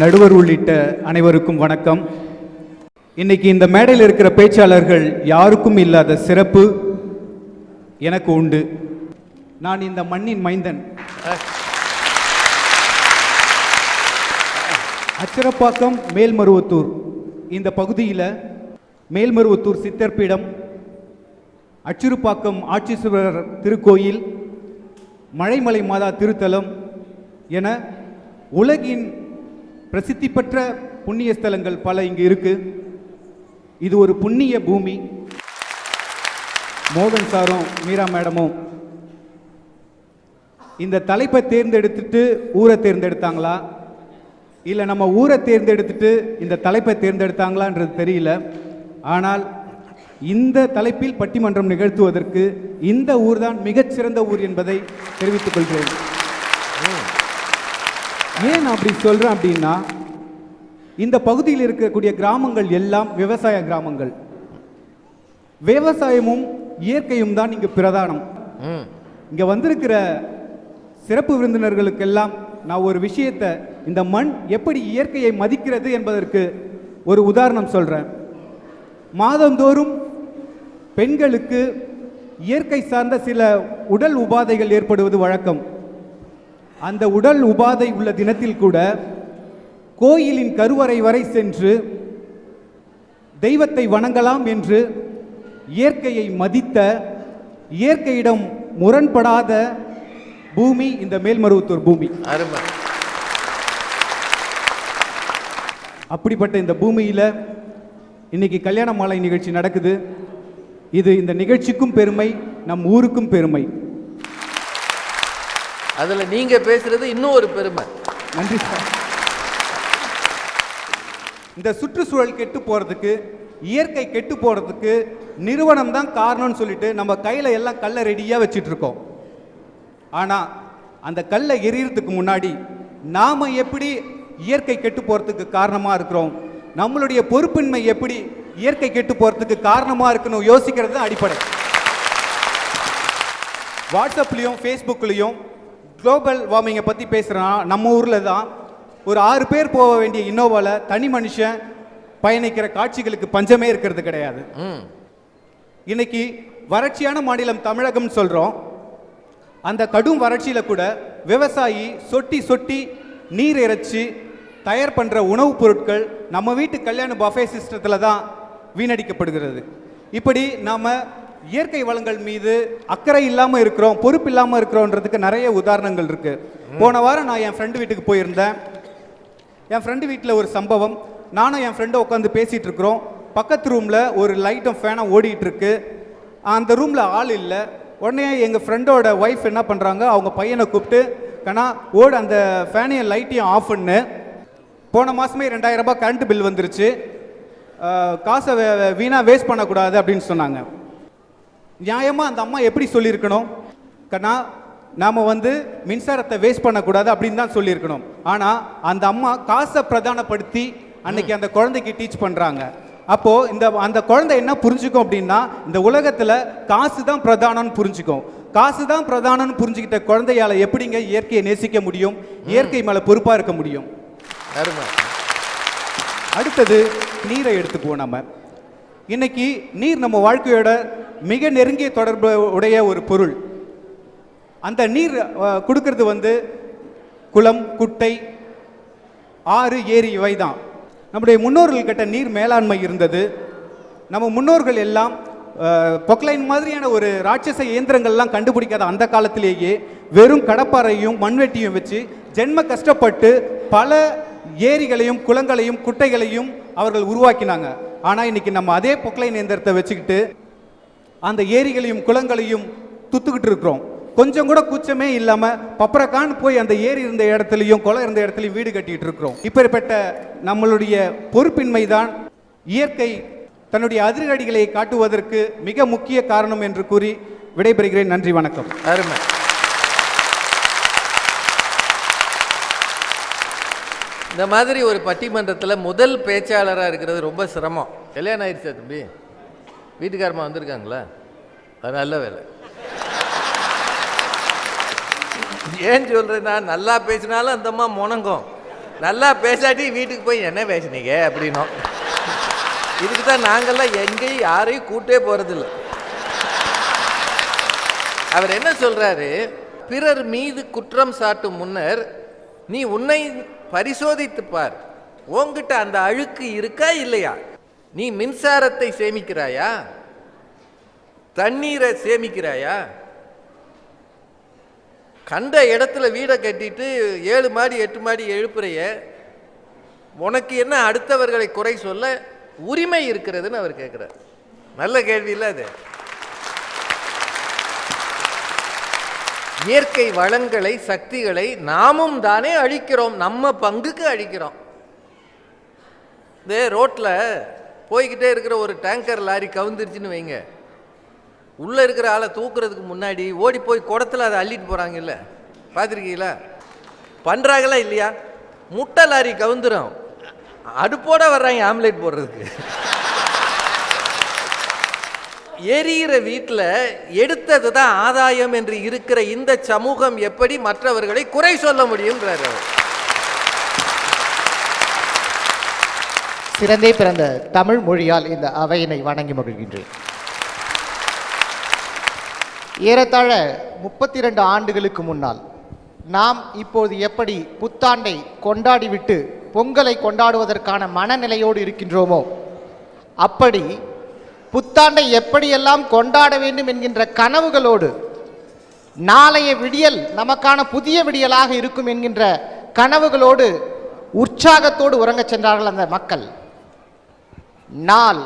நடுவர் உள்ளிட்ட அனைவருக்கும் வணக்கம். இன்னைக்கு இந்த மேடையில் இருக்கிற பேச்சாளர்கள் யாருக்கும் இல்லாத சிறப்பு எனக்கு உண்டு. நான் இந்த மண்ணின் மைந்தன். அச்சரப்பாக்கம் மேல்மருவத்தூர் இந்த பகுதியில் மேல்மருவத்தூர் சித்தர்பீடம், அச்சிறுப்பாக்கம் ஆட்சீஸ்வரர் திருக்கோயில், மழைமலை மாதா திருத்தலம் என உலகின் பிரசித்தி பெற்ற புண்ணிய ஸ்தலங்கள் பல இங்கு இருக்கு. இது ஒரு புண்ணிய பூமி. மோகன் சாரும் மீரா மேடமும் இந்த தலைப்பை தேர்ந்தெடுத்துட்டு ஊரை தேர்ந்தெடுத்தாங்களா இல்லை நம்ம ஊரை தேர்ந்தெடுத்துட்டு இந்த தலைப்பை தேர்ந்தெடுத்தாங்களான்றது தெரியல. ஆனால் இந்த தலைப்பில் பட்டிமன்றம் நிகழ்த்துவதற்கு இந்த ஊர் தான் மிகச்சிறந்த ஊர் என்பதை தெரிவித்துக் கொள்கிறேன். ஏன் அப்படி சொல்றேன் அப்படின்னா, இந்த பகுதியில் இருக்கக்கூடிய கிராமங்கள் எல்லாம் விவசாய கிராமங்கள். விவசாயமும் இயற்கையும் தான் இங்கு பிரதானம். இங்க வந்திருக்கிற சிறப்பு விருந்தினர்களுக்கெல்லாம் நான் ஒரு விஷயத்தை, இந்த மண் எப்படி இயற்கையை மதிக்கிறது என்பதற்கு ஒரு உதாரணம் சொல்றேன். மாதந்தோறும் பெண்களுக்கு இயற்கை சார்ந்த சில உடல் உபாதைகள் ஏற்படுவது வழக்கம். அந்த உடல் உபாதை உள்ள தினத்தில் கூட கோயிலின் கருவறை வரை சென்று தெய்வத்தை வணங்கலாம் என்று இயற்கையை மதித்த, இயற்கையிடம் முரண்படாத பூமி இந்த மேல்மருவத்தூர் பூமி. அப்படிப்பட்ட இந்த பூமியில இன்னைக்கு கல்யாண மாலை நிகழ்ச்சி நடக்குது. இது இந்த நிகழ்ச்சிக்கும் பெருமை, நம் ஊருக்கும் பெருமை. அதுல நீங்க பேசுறது இன்னும் ஒரு பெருமை. நன்றி சார். இந்த சுற்றுச்சூழல் கெட்டு போறதுக்கு, இயற்கை கெட்டு போறதுக்கு நிறுவனம் தான் காரணம்னு சொல்லிட்டு நம்ம கையில எல்லாம் கல்லை ரெடியா வச்சிட்டு இருக்கோம். ஆனா அந்த கல்லை எரியறதுக்கு முன்னாடி நாம எப்படி இயற்கை கெட்டு போறதுக்கு காரணமா இருக்கிறோம், நம்மளுடைய பொறுப்பின்மை எப்படி இயற்கை கெட்டு போறதுக்கு காரணமா இருக்கணும் யோசிக்கிறது அடிப்படை. வாட்ஸ்அப்லயும் ஃபேஸ்புக்லயும் குளோபல் வார்மிங்கை பற்றி பேசுகிறோன்னா, நம்ம ஊரில் தான் ஒரு 6 பேர் போக வேண்டிய இன்னோவாவில் தனி மனுஷன் பயணிக்கிற காட்சிகளுக்கு பஞ்சமே இருக்கிறது கிடையாது. இன்னைக்கு வறட்சியான மாநிலம் தமிழகம் சொல்கிறோம். அந்த கடும் வறட்சியில் கூட விவசாயி சொட்டி சொட்டி நீர் இறைச்சி தயார் பண்ணுற உணவுப் பொருட்கள் நம்ம வீட்டு கல்யாண பஃபே சிஸ்டத்தில் தான் வீணடிக்கப்படுகிறது. இப்படி நாம் இயற்கை வளங்கள் மீது அக்கறை இல்லாமல் இருக்கிறோம், பொறுப்பு இல்லாமல் இருக்கிறோன்றதுக்கு நிறைய உதாரணங்கள் இருக்கு. போன வாரம் நான் என் ஃப்ரெண்டு வீட்டுக்கு போயிருந்தேன். என் ஃப்ரெண்டு வீட்டில் ஒரு சம்பவம். நானும் என் ஃப்ரெண்டும் உட்காந்து பேசிகிட்டு இருக்கிறோம். பக்கத்து ரூமில் ஒரு லைட்டும் ஃபேனும் ஓடிட்டு இருக்கு. அந்த ரூமில் ஆள் இல்லை. உடனே எங்கள் ஃப்ரெண்டோட ஒய்ஃப் என்ன பண்ணுறாங்க, அவங்க பையனை கூப்பிட்டு, கண்ணா அந்த ஃபேனையும் லைட்டையும் ஆஃப் பண்ணு. போன மாதமே 2000 ரூபாய் கரண்ட் பில் வந்துருச்சு, காசை வீணாக வேஸ்ட் பண்ணக்கூடாது அப்படின்னு சொன்னாங்க. நியாயமாக அந்த அம்மா எப்படி சொல்லியிருக்கணும், கண்ணா நாம் மின்சாரத்தை வேஸ்ட் பண்ணக்கூடாது அப்படின்னு தான் சொல்லியிருக்கணும். ஆனால் அந்த அம்மா காசை பிரதானப்படுத்தி அன்னைக்கு அந்த குழந்தைக்கு டீச் பண்ணுறாங்க. அப்போது அந்த குழந்தை என்ன புரிஞ்சுக்கும் அப்படின்னா, இந்த உலகத்தில் காசு தான் பிரதானம்னு புரிஞ்சுக்கும். காசு தான் பிரதானம்னு புரிஞ்சுக்கிட்ட குழந்தையால் எப்படிங்க இயற்கையை நேசிக்க முடியும், இயற்கை மேலே பொறுப்பாக இருக்க முடியும்? அடுத்தது நீரை எடுத்துக்குவோம். நம்ம இன்னைக்கு நீர் நம்ம வாழ்க்கையோட மிக நெருங்கிய தொடர்பு உடைய ஒரு பொருள். அந்த நீர் கொடுக்கறது குளம், குட்டை, ஆறு, ஏரி இவை தான். நம்முடைய முன்னோர்கள் கிட்ட நீர் மேலாண்மை இருந்தது. நம்ம முன்னோர்கள் எல்லாம் பொக்லைன் மாதிரியான ஒரு ராட்சச இயந்திரங்கள்லாம் கண்டுபிடிக்காத அந்த காலத்திலேயே வெறும் கடப்பாறையும் மண்வெட்டியும் வச்சு ஜென்ம கஷ்டப்பட்டு பல ஏரிகளையும் குளங்களையும் குட்டைகளையும் அவர்கள் உருவாக்கினாங்க. ஆனால் இன்னைக்கு நம்ம அதே பொக்லைன் இயந்திரத்தை வச்சுக்கிட்டு அந்த ஏரிகளையும் குளங்களையும் துத்துக்கிட்டு இருக்கிறோம். கொஞ்சம் கூட கூச்சமே இல்லாமல் பப்பரக்கான்னு போய் அந்த ஏரி இருந்த இடத்துலையும் குளம் இருந்த இடத்துலையும் வீடு கட்டிட்டு இருக்கிறோம். இப்படிப்பட்ட நம்மளுடைய பொறுப்பின்மை தான் இயற்கை தன்னுடைய அதிரடிகளை காட்டுவதற்கு மிக முக்கிய காரணம் என்று கூறி விடைபெறுகிறேன். நன்றி, வணக்கம். அருமை. இந்த மாதிரி ஒரு பட்டிமன்றத்தில் முதல் பேச்சாளராக இருக்கிறது ரொம்ப சிரமம். கல்யாணம் ஆயிடுச்சா தம்பி? வீட்டுக்காரமா வந்திருக்காங்களா? அது நல்ல வேலை. ஏன் சொல்கிறேன்னா, நல்லா பேசினாலும் அந்த அம்மா முணங்கும், நல்லா பேசாட்டி வீட்டுக்கு போய் என்ன பேசுனீங்க அப்படின்னோம். இதுக்கு தான் நாங்கள்லாம் எங்கேயும் யாரையும் கூட்டே போகிறதில்ல. அவர் என்ன சொல்றாரு, பிறர் மீது குற்றம் சாட்டும் முன்னர் நீ உன்னை பரிசோதித்து பார், உன்கிட்ட அந்த அழுக்கு இருக்கா இல்லையா? நீ மின்சாரத்தை சேமிக்கிறாயா, தண்ணீரை சேமிக்கிறாயா? கண்ட இடத்துல வீடை கட்டிட்டு 7 மாடி 8 மாடி எழுப்புறைய, உனக்கு என்ன அடுத்தவர்களை குறை சொல்ல உரிமை இருக்கிறதுன்னு அவர் கேட்கிறார். நல்ல கேள்வி இல்லை அது? இயற்கை வளங்களை சக்திகளை நாமும் தானே அழிக்கிறோம், நம்ம பங்குக்கு அழிக்கிறோம். இந்த ரோட்டில் போய்கிட்டே இருக்கிற ஒரு டேங்கர் லாரி கவுந்துருச்சுன்னு வைங்க, உள்ளே இருக்கிற ஆளை தூக்குறதுக்கு முன்னாடி ஓடி போய் குடத்தில் அதை அள்ளிட்டு போகிறாங்க. இல்லை பார்த்துருக்கீங்களா? பண்ணுறாங்களா இல்லையா? முட்டை லாரி கவுந்துரும், அடுப்போட வர்றாங்க ஆம்லேட் போடுறதுக்கு. எரியிற வீட்டில் எடுத்தது தான் ஆதாயம் என்று இருக்கிற இந்த சமூகம் எப்படி மற்றவர்களை குறை சொல்ல முடியும்ன்றார் அவர். சிறந்தே பிறந்த தமிழ் மொழியால் இந்த அவையினை வணங்கி மகிழ்கின்றேன். ஏறத்தாழ 32 ஆண்டுகளுக்கு முன்னால் நாம் இப்போது எப்படி புத்தாண்டை கொண்டாடிவிட்டு பொங்கலை கொண்டாடுவதற்கான மனநிலையோடு இருக்கின்றோமோ, அப்படி புத்தாண்டை எப்படியெல்லாம் கொண்டாட வேண்டும் என்கின்ற கனவுகளோடு, நாளைய விடியல் நமக்கான புதிய விடியலாக இருக்கும் என்கின்ற கனவுகளோடு உற்சாகத்தோடு உறங்கச் சென்றார்கள் அந்த மக்கள். நாள்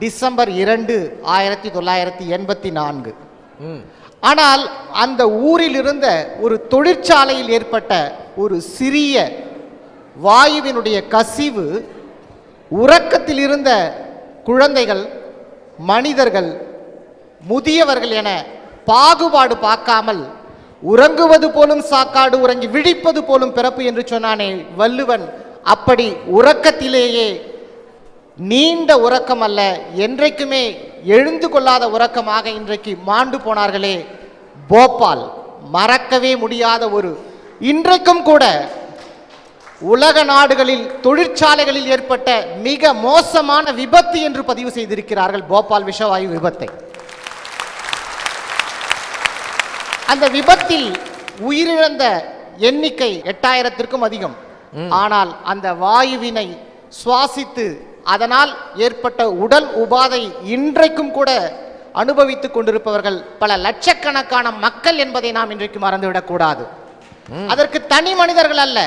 டிசம்பர் 2, 1984. ஆனால் அந்த ஊரில் இருந்த ஒரு தொழிற்சாலையில் ஏற்பட்ட ஒரு சிறிய வாயுவினுடைய கசிவு உறக்கத்தில் இருந்த குழந்தைகள், மனிதர்கள், முதியவர்கள் என பாகுபாடு பார்க்காமல் உறங்குவது போலும் சாக்காடு, உறங்கி விழிப்பது போலும் பிறப்பு என்று சொன்னானே வள்ளுவன், அப்படி உறக்கத்திலேயே நீண்ட உறக்கம் அல்ல, என்றைக்குமே எழுந்து கொள்ளாத உறக்கமாக இன்றைக்கு மாண்டு போனார்களே போபால். மறக்கவே முடியாத ஒரு, இன்றைக்கும் கூட உலக நாடுகளில் தொழிற்சாலைகளில் ஏற்பட்ட மிக மோசமான விபத்து என்று பதிவு செய்திருக்கிறார்கள் போபால் விஷவாயு விபத்தை. அந்த விபத்தில் உயிரிழந்த எண்ணிக்கை 8000க்கும் அதிகம். ஆனால் அந்த வாயுவினை சுவாசித்து அதனால் ஏற்பட்ட உடல் உபாதை இன்றைக்கும் கூட அனுபவித்துக் கொண்டிருப்பவர்கள் பல லட்சக்கணக்கான மக்கள் என்பதை நாம் இன்றைக்கு மறந்துவிடக்கூடாது. அதற்கு தனி மனிதர்கள் அல்ல,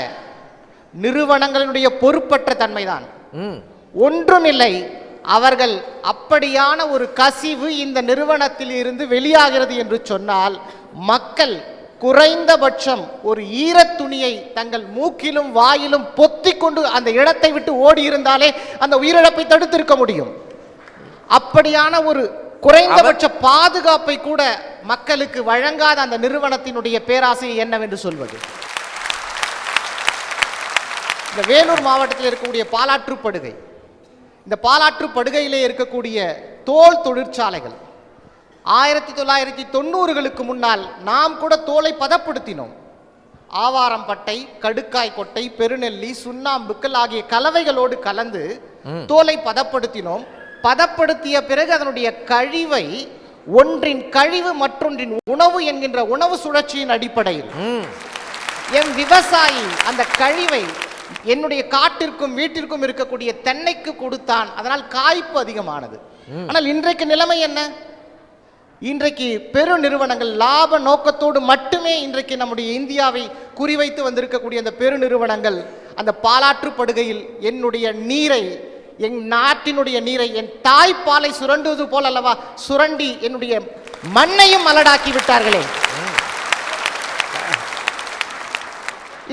நிறுவனங்களுடைய பொறுப்பற்ற தன்மைதான். ஒன்றுமில்லை, அவர்கள் அப்படியான ஒரு கசிவு இந்த நிறுவனத்தில் இருந்து வெளியாகிறது என்று சொன்னால், மக்கள் குறைந்தபட்சம் ஒரு ஈரத் துணியை தங்கள் மூக்கிலும் வாயிலும் பொத்திக் கொண்டு அந்த இடத்தை விட்டு ஓடி இருந்தாலே அந்த உயிரிழப்பை தடுத்திருக்க முடியும். அப்படியான ஒரு குறைந்தபட்ச பாதுகாப்பை கூட மக்களுக்கு வழங்காத அந்த நிறுவனத்தினுடைய பேராசை என்னவென்று சொல்வது? இந்த வேலூர் மாவட்டத்தில் இருக்கக்கூடிய பாலாற்றுப்படுகை, இந்த பாலாற்றுப்படுகையிலே இருக்கக்கூடிய தோல் தொழிற்சாலைகள் 1990களுக்கு முன்னால் நாம் கூட தோலை பதப்படுத்தினோம். ஆவாரம்பட்டை, கடுக்காய் கொட்டை, பெருநெல்லி, சுண்ணாம்புக்கள் ஆகிய கலவைகளோடு கலந்து தோலை பதப்படுத்தினோம். பதப்படுத்திய பிறகு அதனுடைய கழிவை ஒன்றின் கழிவு மற்றொன்றின் உணவு என்கின்ற உணவு சுழற்சியின் அடிப்படையில் என் விவசாயி அந்த கழிவை என்னுடைய காட்டிற்கும் வீட்டிற்கும் இருக்கக்கூடிய தென்னைக்கு கொடுத்தான். அதனால் காய்ப்பு அதிகமானது. ஆனால் இன்றைக்கு நிலைமை என்ன? இன்றைக்கு பெரு நிறுவனங்கள் லாப நோக்கத்தோடு மட்டுமே இன்றைக்கு நம்முடைய இந்தியாவை குறிவைத்து வந்திருக்கக்கூடிய அந்த பெரு நிறுவனங்கள் அந்த பாலாற்றுப்படுகையில் என்னுடைய நீரை, என் நாட்டினுடைய நீரை, என் தாய்ப்பாலை சுரண்டுவது போல் அல்லவா சுரண்டி என்னுடைய மண்ணையும் மலடாக்கி விட்டார்களே.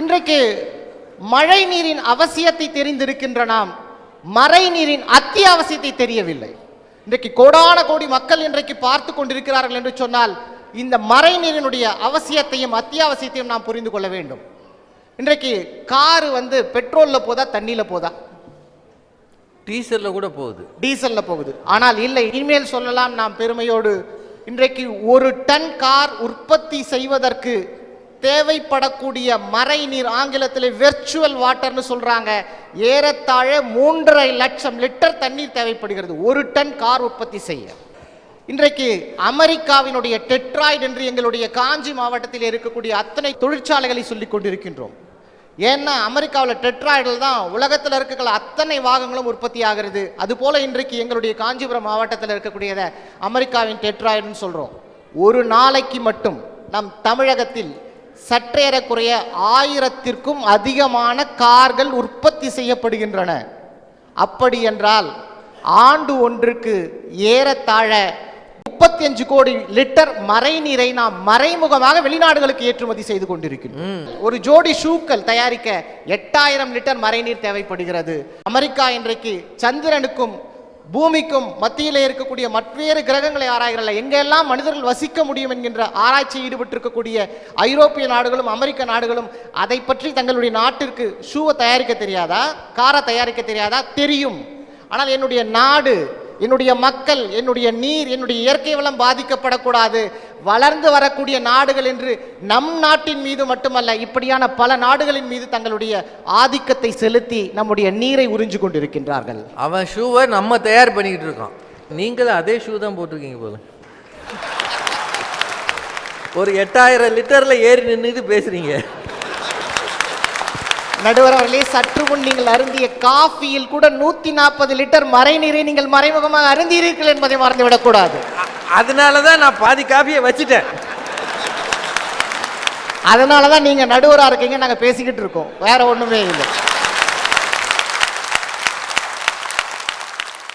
இன்றைக்கு மழை நீரின் அவசியத்தை தெரிந்திருக்கின்ற நாம் மறை நீரின் அத்தியாவசியத்தை தெரியவில்லை. இன்றைக்கு கோடான கோடி மக்கள் இன்றைக்கு பார்த்து கொண்டிருக்கிறார்கள் என்று சொன்னால் இந்த மறை நீரினுடைய அவசியத்தையும் அத்தியாவசியத்தையும் நாம் புரிந்து கொள்ள வேண்டும். இன்றைக்கு காரு பெட்ரோல்ல போதா, தண்ணியில போதா? டீசல்ல கூட போகுது. டீசல்ல போகுது. ஆனால் இல்லை, இனிமேல் சொல்லலாம் நாம் பெருமையோடு, இன்றைக்கு 1 டன் கார் உற்பத்தி செய்வதற்கு தேவைப்படக்கூடிய மறை நீர், ஆங்கிலத்தில் வெர்ச்சுவல் வாட்டர்னு சொல்றாங்க, ஏறத்தாழ 3.5 லட்சம் லிட்டர் தண்ணீர் தேவைப்படுகிறது 1 டன் கார் உற்பத்தி செய்ய. இன்றைக்கு அமெரிக்காவினுடைய டெட்ராய்டு என்று எங்களுடைய காஞ்சி மாவட்டத்தில் இருக்கக்கூடிய அத்தனை தொழிற்சாலைகளை சொல்லிக் கொண்டிருக்கின்றோம். ஏன்னா அமெரிக்காவில் டெட்ராய்டில் தான் உலகத்தில் இருக்கிற அத்தனை வாகனங்களும் உற்பத்தி ஆகிறது. அதுபோல இன்றைக்கு எங்களுடைய காஞ்சிபுரம் மாவட்டத்தில் இருக்கக்கூடியதை அமெரிக்காவின் டெட்ராய்டுன்னு சொல்றோம். ஒரு நாளைக்கு மட்டும் நம் தமிழகத்தில் சற்றேறக்குறைய 1000த்திற்கும் அதிகமான கார்கள் உற்பத்தி செய்யப்படுகின்றன. அப்படி என்றால் ஆண்டு ஒன்றுக்கு ஏறத்தாழ 35 கோடி லிட்டர் மறை நீரை நாம் மறைமுகமாக வெளிநாடுகளுக்கு ஏற்றுமதி செய்து கொண்டிருக்கிறோம். ஒரு ஜோடி ஷூக்கள் தயாரிக்க 8000 லிட்டர் மறைநீர் தேவைப்படுகிறது. அமெரிக்கா இன்றைக்கு சந்திரனுக்கும் பூமிக்கும் மத்தியிலே இருக்கக்கூடிய மற்றொரு கிரகங்களை ஆராய்கிறல்ல, எங்கெல்லாம் மனிதர்கள் வசிக்க முடியும் என்கின்ற ஆராய்ச்சி ஈடுபட்டிருக்கக்கூடிய ஐரோப்பிய நாடுகளும் அமெரிக்க நாடுகளும் அதை பற்றி தங்களுடைய நாட்டிற்கு ஷூவை தயாரிக்க தெரியாதா, காரை தயாரிக்க தெரியாதா? தெரியும். ஆனால் என்னுடைய நாடு, என்னுடைய மக்கள், என்னுடைய நீர், என்னுடைய இயற்கை வளம் பாதிக்கப்படக்கூடாது. வளர்ந்து வரக்கூடிய நாடுகள் என்று நம் நாட்டின் மீது மட்டுமல்ல, இப்படியான பல நாடுகளின் மீது தங்களுடைய ஆதிக்கத்தை செலுத்தி நம்முடைய நீரை உறிஞ்சு கொண்டிருக்கின்றார்கள். அவன் ஷூவை நம்ம தயார் பண்ணிக்கிட்டு இருக்கோம். நீங்களும் அதே ஷூ தான் போட்டிருக்கீங்க போல. ஒரு 8000 லிட்டர்ல ஏறி நின்று பேசுறீங்க. நடுவர் அவர்களே, சற்று முன் நீங்கள் அருந்திய காஃபியில் கூட 140 லிட்டர் மறைநீரை நீங்கள் மறைமுகமாக அருந்தீர்கள் என்பதை மறந்துவிடக்கூடாது. அதனாலதான் நான் பாதி காஃபியை வச்சுட்டேன். அதனாலதான் நீங்க நடுவரா இருக்கீங்க, நாங்க பேசிக்கிட்டு இருக்கோம், வேற ஒண்ணுமே இல்லை.